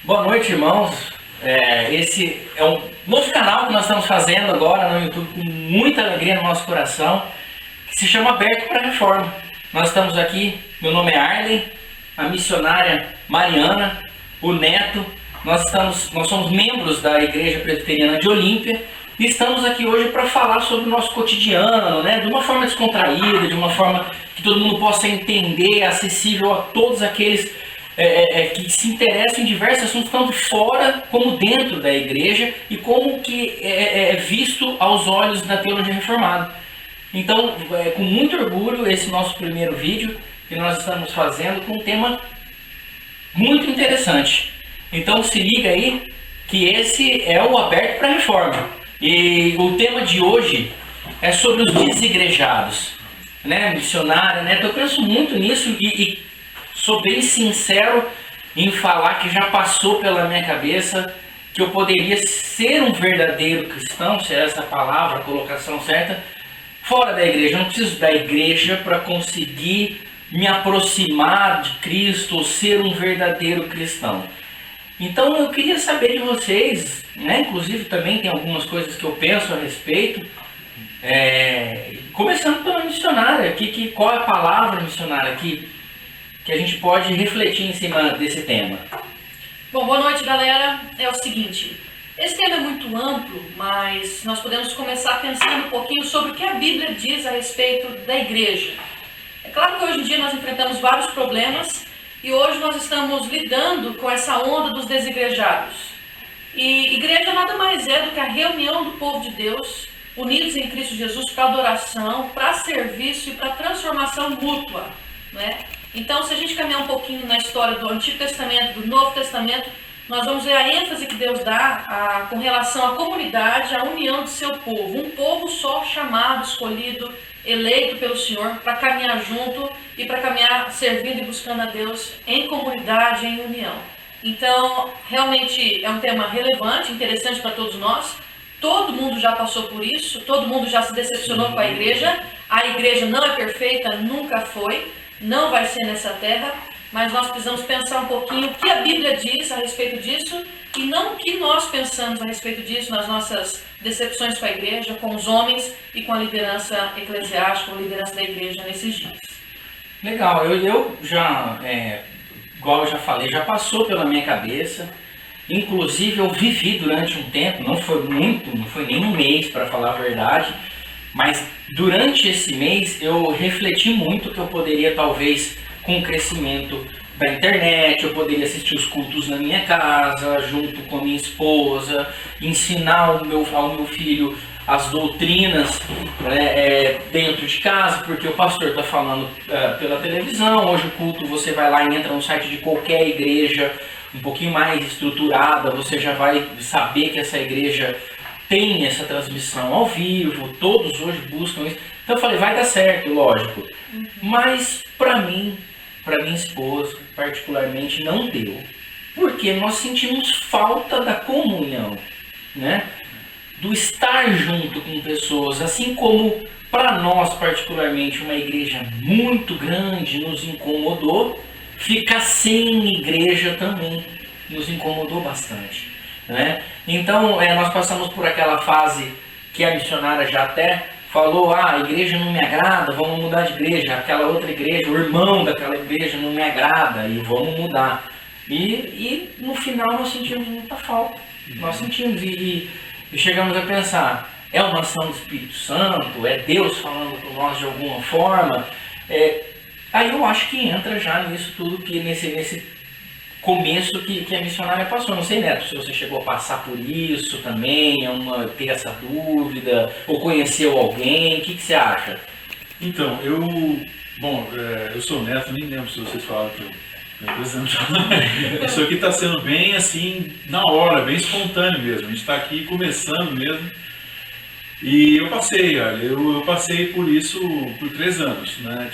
Boa noite, irmãos. Esse é um novo canal que nós estamos fazendo agora no YouTube com muita alegria no nosso coração, que se chama Aberto para a Reforma. Nós estamos aqui, meu nome é Arlen, a missionária Mariana, o Neto. Nós somos membros da Igreja Presbiteriana de Olímpia e estamos aqui hoje para falar sobre o nosso cotidiano, né? De uma forma descontraída, de uma forma que todo mundo possa entender, acessível a todos aqueles que se interessam em diversos assuntos, tanto fora como dentro da igreja, e como que é visto aos olhos da teologia reformada. Então, com muito orgulho, esse nosso primeiro vídeo que nós estamos fazendo com um tema muito interessante. Então se liga aí que esse é o Aberto para a Reforma. E o tema de hoje é sobre os desigrejados, né? Missionária, né? Eu penso muito nisso e sou bem sincero em falar que já passou pela minha cabeça que eu poderia ser um verdadeiro cristão, se é essa palavra, a colocação certa, fora da igreja. Eu não preciso da igreja para conseguir me aproximar de Cristo ou ser um verdadeiro cristão. Então eu queria saber de vocês, né? Inclusive também tem algumas coisas que eu penso a respeito, começando pela missionária, qual é a palavra missionária que a gente pode refletir em cima desse tema. Bom, boa noite, galera. É o seguinte, esse tema é muito amplo, mas nós podemos começar pensando um pouquinho sobre o que a Bíblia diz a respeito da igreja. É claro que hoje em dia nós enfrentamos vários problemas e hoje nós estamos lidando com essa onda dos desigrejados. E igreja nada mais é do que a reunião do povo de Deus, unidos em Cristo Jesus para adoração, para serviço e para transformação mútua, né? Então, se a gente caminhar um pouquinho na história do Antigo Testamento, do Novo Testamento, nós vamos ver a ênfase que Deus dá com relação à comunidade, à união de seu povo. Um povo só, chamado, escolhido, eleito pelo Senhor para caminhar junto e para caminhar servindo e buscando a Deus em comunidade, em união. Então, realmente é um tema relevante, interessante para todos nós. Todo mundo já passou por isso, todo mundo já se decepcionou com a igreja. A igreja não é perfeita, nunca foi. Não vai ser nessa terra, mas nós precisamos pensar um pouquinho o que a Bíblia diz a respeito disso e não o que nós pensamos a respeito disso nas nossas decepções com a igreja, com os homens e com a liderança eclesiástica, a liderança da igreja nesses dias. Legal, eu já, igual eu já falei, já passou pela minha cabeça. Inclusive eu vivi durante um tempo, não foi muito, não foi nem um mês para falar a verdade, mas durante esse mês eu refleti muito que eu poderia, talvez, com o crescimento da internet, eu poderia assistir os cultos na minha casa, junto com a minha esposa, ensinar ao meu filho as doutrinas dentro de casa, porque o pastor está falando pela televisão. Hoje o culto, você vai lá e entra no site de qualquer igreja um pouquinho mais estruturada, você já vai saber que essa igreja tem essa transmissão ao vivo, todos hoje buscam isso. Então eu falei, vai dar certo, lógico. Mas para mim, para minha esposa, particularmente, não deu. Porque nós sentimos falta da comunhão, né? Do estar junto com pessoas, assim como para nós, particularmente, uma igreja muito grande nos incomodou, ficar sem igreja também nos incomodou bastante, né? Então, nós passamos por aquela fase que a missionária já até falou, a igreja não me agrada, vamos mudar de igreja, aquela outra igreja, o irmão daquela igreja não me agrada e vamos mudar. E no final nós sentimos muita falta, nós sentimos e chegamos a pensar, é uma ação do Espírito Santo, é Deus falando com nós de alguma forma? Aí eu acho que entra já nisso tudo, que nesse começo que a missionária passou. Não sei, Neto, se você chegou a passar por isso também, ter essa dúvida, ou conheceu alguém, o que você acha? Então, eu sou o Neto, nem lembro se vocês falaram que isso aqui está sendo bem assim, na hora, bem espontâneo mesmo. A gente está aqui começando mesmo. E eu passei por isso por 3 anos, né?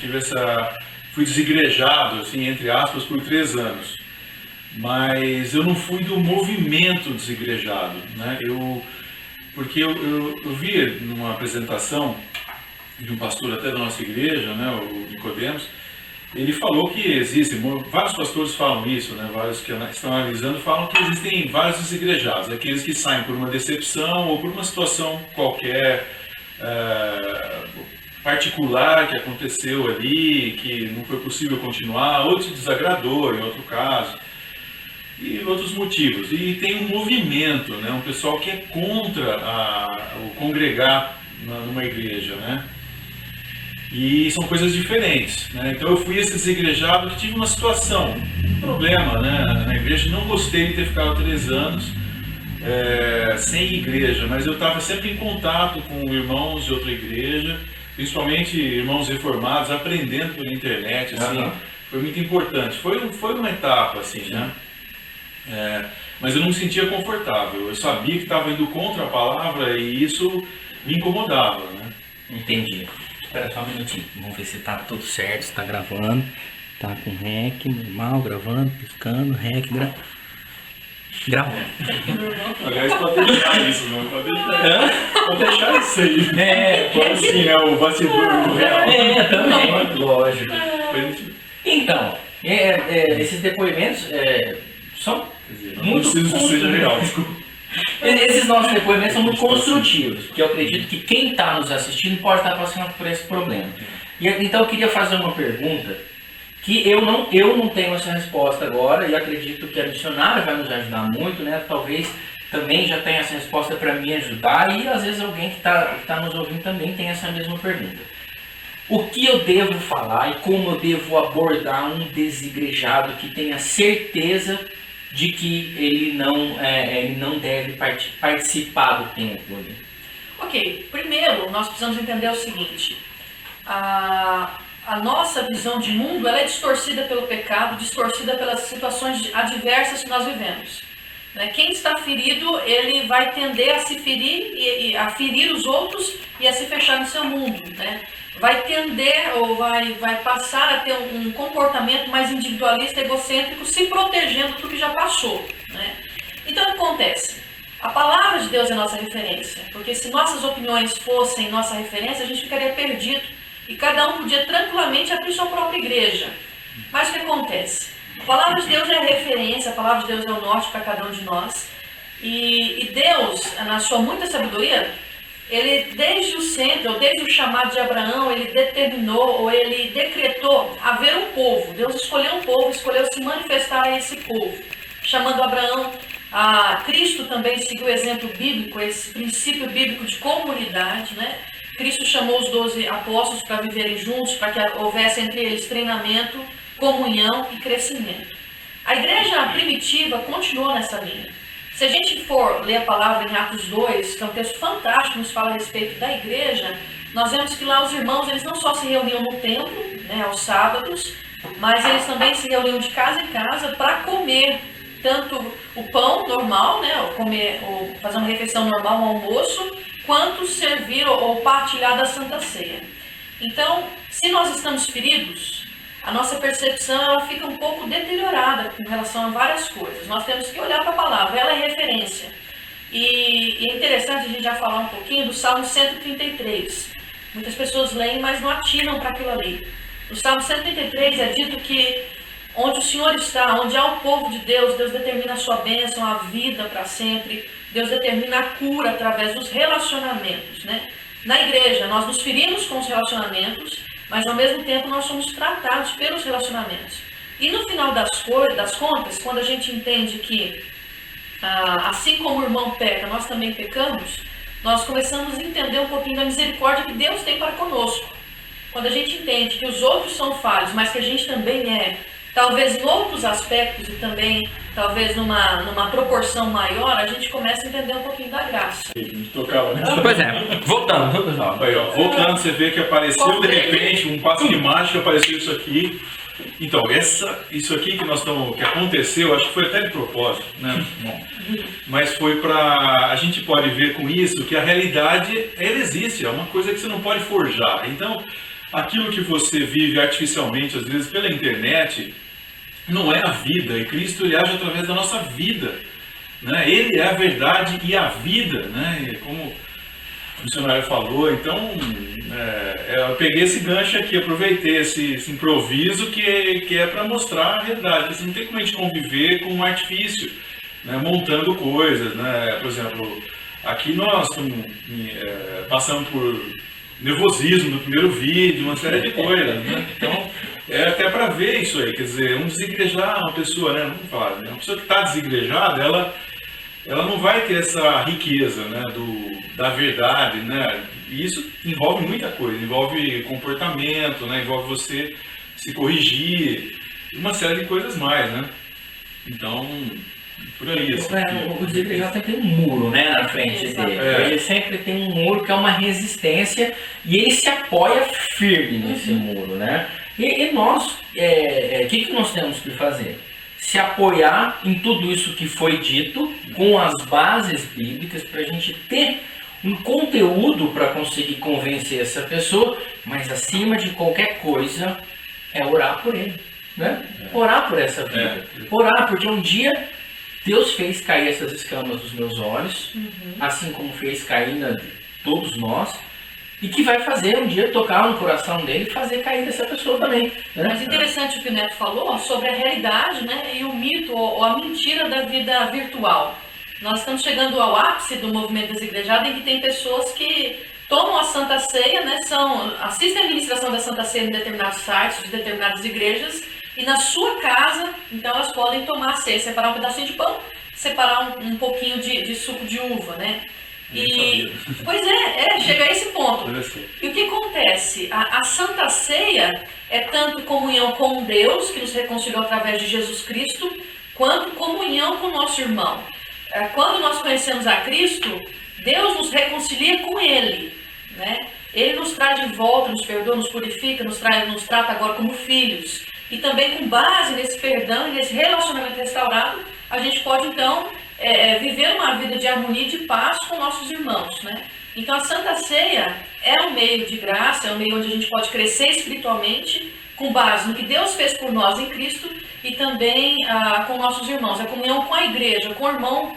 Fui desigrejado, assim, entre aspas, por 3 anos. Mas eu não fui do movimento desigrejado, né? Porque eu vi numa apresentação de um pastor até da nossa igreja, né, o Nicodemos, ele falou que existem, vários pastores falam isso, né? Vários que estão analisando falam que existem vários desigrejados, aqueles que saem por uma decepção ou por uma situação qualquer particular que aconteceu ali, que não foi possível continuar, ou te desagradou em outro caso, e outros motivos. E tem um movimento, né? Um pessoal que é contra o congregar numa igreja, né? E são coisas diferentes, né? Então eu fui esse desigrejado que tive uma situação, um problema, né, na igreja. Não gostei de ter ficado 3 anos sem igreja, mas eu estava sempre em contato com irmãos de outra igreja, principalmente irmãos reformados, aprendendo pela internet, assim. Foi muito importante. Foi uma etapa, assim, né? Mas eu não me sentia confortável. Eu sabia que estava indo contra a palavra e isso me incomodava, né? Entendi. Espera só um minutinho, vamos ver se tá tudo certo, se tá gravando. Tá com REC, normal, gravando, piscando, REC, gravando. Aliás, pode deixar isso, não pode deixar. Pode deixar isso aí. Pode assim, né? O bastidor real. Também, lógico. Então, esses depoimentos são não preciso que seja real, desculpa. Esses nossos depoimentos são muito construtivos, porque eu acredito que quem está nos assistindo pode estar passando por esse problema. Então eu queria fazer uma pergunta que eu não tenho essa resposta agora, e acredito que a missionária vai nos ajudar muito, né? Talvez também já tenha essa resposta para me ajudar, e às vezes alguém que tá nos ouvindo também tem essa mesma pergunta. O que eu devo falar e como eu devo abordar um desigrejado que tenha certeza de que ele não deve participar do templo? Ok, primeiro nós precisamos entender o seguinte: a nossa visão de mundo ela é distorcida pelo pecado, distorcida pelas situações adversas que nós vivemos. Quem está ferido, ele vai tender a se ferir, e a ferir os outros e a se fechar no seu mundo, né? Vai tender ou vai passar a ter um comportamento mais individualista, egocêntrico, se protegendo do que já passou, né? Então o que acontece? A palavra de Deus é nossa referência, porque se nossas opiniões fossem nossa referência, a gente ficaria perdido e cada um podia tranquilamente abrir sua própria igreja. Mas o que acontece? A palavra de Deus é a referência, a palavra de Deus é o norte para cada um de nós, e Deus, na sua muita sabedoria, ele desde o centro, ou desde o chamado de Abraão, ele determinou, ou ele decretou haver um povo. Deus escolheu um povo, escolheu se manifestar a esse povo, chamando Abraão. Cristo também seguiu o exemplo bíblico, esse princípio bíblico de comunidade, né? Cristo chamou os 12 apóstolos para viverem juntos, para que houvesse entre eles treinamento, comunhão e crescimento. A igreja primitiva continuou nessa linha. Se a gente for ler a palavra em Atos 2, que é um texto fantástico que nos fala a respeito da igreja, nós vemos que lá os irmãos, eles não só se reuniam no templo, né, aos sábados, mas eles também se reuniam de casa em casa para comer tanto o pão normal, né, ou fazer uma refeição normal, um almoço, quanto servir ou partilhar da Santa Ceia. Então, se nós estamos feridos, a nossa percepção ela fica um pouco deteriorada com relação a várias coisas. Nós temos que olhar para a palavra, ela é referência. E é interessante a gente já falar um pouquinho do Salmo 133. Muitas pessoas leem, mas não atinam para aquilo ali. No Salmo 133 é dito que onde o Senhor está, onde há o povo de Deus, Deus determina a sua bênção, a vida para sempre. Deus determina a cura através dos relacionamentos, né? Na igreja, nós nos ferimos com os relacionamentos, mas ao mesmo tempo nós somos tratados pelos relacionamentos. E no final das contas, quando a gente entende que, assim como o irmão peca, nós também pecamos, nós começamos a entender um pouquinho da misericórdia que Deus tem para conosco. Quando a gente entende que os outros são falhos, mas que a gente também é, talvez em outros aspectos e também, talvez numa proporção maior, a gente começa a entender um pouquinho da graça. A gente tocava, né? Pois é, voltando, pessoal. Aí, ó, voltando, você vê que apareceu de repente um passe de mágica, apareceu isso aqui. Então, isso aqui que aconteceu, acho que foi até de propósito, né? Bom, mas foi para a gente pode ver com isso que a realidade ela existe, é uma coisa que você não pode forjar. Então, aquilo que você vive artificialmente, às vezes pela internet, não é a vida, e Cristo ele age através da nossa vida, né? Ele é a verdade e a vida, né? o missionário falou, então eu peguei esse gancho aqui, aproveitei esse improviso que é para mostrar a realidade, porque não tem como a gente conviver com um artifício, né, montando coisas, né? Por exemplo, aqui nós passamos por nervosismo no primeiro vídeo, uma série de coisas, né? Então, é até para ver isso aí, quer dizer, desigrejar uma pessoa, né? Vamos falar, né? Uma pessoa que está desigrejada, ela não vai ter essa riqueza, né, da verdade, né? E isso envolve muita coisa, envolve comportamento, né? Envolve você se corrigir, e uma série de coisas mais, né? Então, por aí. Assim, o desigrejado sempre tem um muro, né, na frente dele. Ele sempre tem um muro que é uma resistência e ele se apoia firme nesse muro, né? E nós, o que nós temos que fazer? Se apoiar em tudo isso que foi dito, com as bases bíblicas, para a gente ter um conteúdo para conseguir convencer essa pessoa, mas acima de qualquer coisa é orar por ele, né? Orar por essa vida. Orar, porque um dia Deus fez cair essas escamas dos meus olhos, assim como fez cair de todos nós, e que vai fazer um dia tocar no coração dele e fazer cair dessa pessoa também. Né? Mas interessante o que o Neto falou sobre a realidade, né, e o mito ou a mentira da vida virtual. Nós estamos chegando ao ápice do movimento desigrejado, em que tem pessoas que tomam a Santa Ceia, né, assistem a administração da Santa Ceia em determinados sites, de determinadas igrejas, e na sua casa, então elas podem tomar a ceia, separar um pedacinho de pão, separar um pouquinho de suco de uva, né? Pois chega a esse ponto. E o que acontece? A Santa Ceia é tanto comunhão com Deus, que nos reconciliou através de Jesus Cristo, quanto comunhão com o nosso irmão. Quando nós conhecemos a Cristo, Deus nos reconcilia com Ele, né? Ele nos traz de volta, nos perdoa, nos purifica, nos trata agora como filhos. E também com base nesse perdão e nesse relacionamento restaurado, a gente pode então viver uma vida de harmonia e de paz com nossos irmãos, né? Então a Santa Ceia é um meio de graça, é um meio onde a gente pode crescer espiritualmente, com base no que Deus fez por nós em Cristo e também com nossos irmãos. A comunhão com a igreja, com o irmão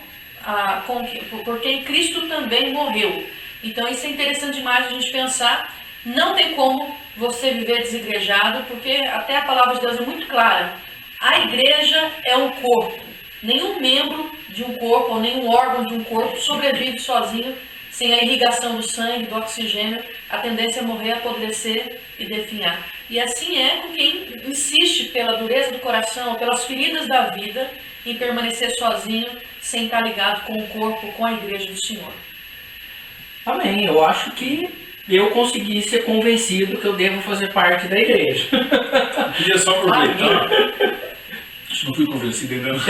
por quem Cristo também morreu. Então isso é interessante demais a gente pensar. Não tem como você viver desigrejado, porque até a palavra de Deus é muito clara. A igreja é um corpo. Nenhum membro de um corpo ou nenhum órgão de um corpo sobrevive sozinho, sem a irrigação do sangue, do oxigênio. A tendência é morrer, apodrecer e definhar. E assim é com quem insiste pela dureza do coração, pelas feridas da vida, em permanecer sozinho, sem estar ligado com o corpo, com a igreja do Senhor. Amém. Eu acho que eu consegui ser convencido que eu devo fazer parte da igreja. Eu queria só aproveitar. Acho que não fui convencido ainda não.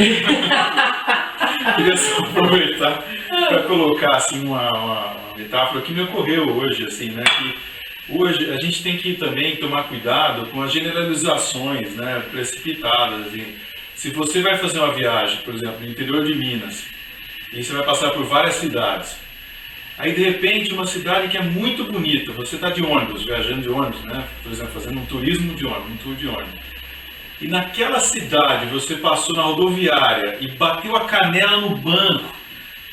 Queria só aproveitar para colocar assim, uma metáfora que me ocorreu hoje, assim, né? Que hoje a gente tem que também tomar cuidado com as generalizações, né, precipitadas. Assim. Se você vai fazer uma viagem, por exemplo, no interior de Minas, e você vai passar por várias cidades, aí de repente uma cidade que é muito bonita, você está de ônibus, viajando de ônibus, né? Por exemplo, fazendo um turismo de ônibus, um tour de ônibus. E naquela cidade você passou na rodoviária e bateu a canela no banco,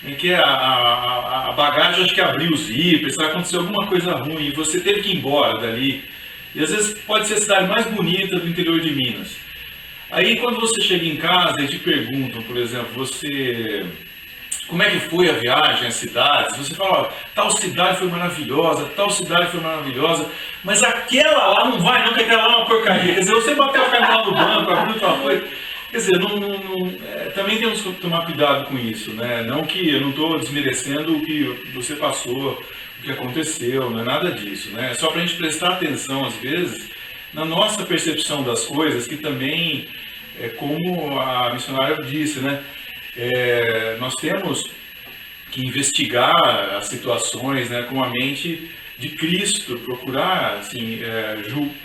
em que a bagagem acho que abriu os zíperes, aconteceu alguma coisa ruim e você teve que ir embora dali. E às vezes pode ser a cidade mais bonita do interior de Minas. Aí quando você chega em casa e te perguntam, por exemplo, como é que foi a viagem, as cidades? Você fala, ó, tal cidade foi maravilhosa, tal cidade foi maravilhosa, mas aquela lá não vai não, que aquela lá é uma porcaria. Quer dizer, você bateu a canela no banco, abriu tal coisa. Quer dizer, também temos que tomar cuidado com isso, né? Não que eu não estou desmerecendo o que você passou, o que aconteceu, não é nada disso, né? É só para a gente prestar atenção, às vezes, na nossa percepção das coisas, que também, como a missionária disse, né? Nós temos que investigar as situações, né, com a mente de Cristo, procurar assim,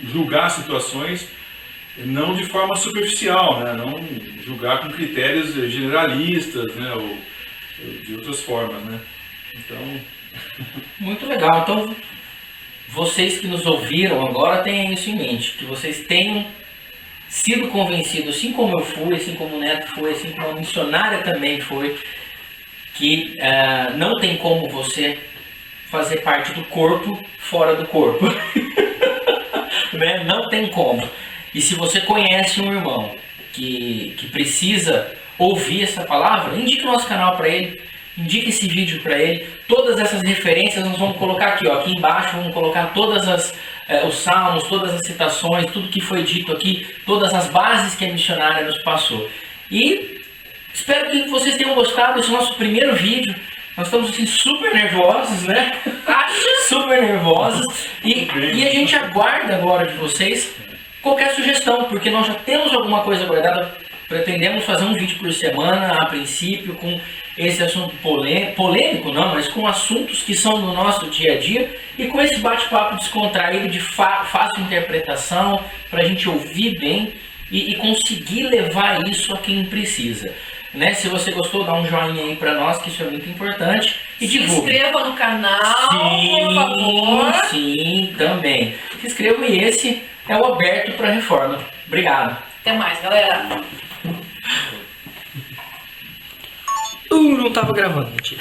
julgar situações não de forma superficial, né, não julgar com critérios generalistas, né, ou de outras formas, né. Então... Muito legal. Então, vocês que nos ouviram agora tenham isso em mente, que vocês tenham sido convencido, assim como eu fui, assim como o Neto foi, assim como a missionária também foi, que não tem como você fazer parte do corpo fora do corpo. Né? Não tem como. E se você conhece um irmão que precisa ouvir essa palavra, indique o nosso canal para ele, indique esse vídeo para ele. Todas essas referências nós vamos colocar aqui, ó, aqui embaixo, vamos colocar todas os salmos, todas as citações, tudo que foi dito aqui, todas as bases que a missionária nos passou. E espero que vocês tenham gostado desse nosso primeiro vídeo. Nós estamos assim super nervosos, né? Super nervosos. E a gente aguarda agora de vocês qualquer sugestão, porque nós já temos alguma coisa guardada. Pretendemos fazer um vídeo por semana, a princípio, com esse assunto polêmico, não, mas com assuntos que são do nosso dia a dia e com esse bate-papo descontraído de fácil interpretação, para a gente ouvir bem e conseguir levar isso a quem precisa. Né? Se você gostou, dá um joinha aí pra nós, que isso é muito importante. E se inscreva no canal, por favor. Sim, também. Se inscreva, e esse é o Aberto para Reforma. Obrigado. Até mais, galera. Não tava gravando, mentira.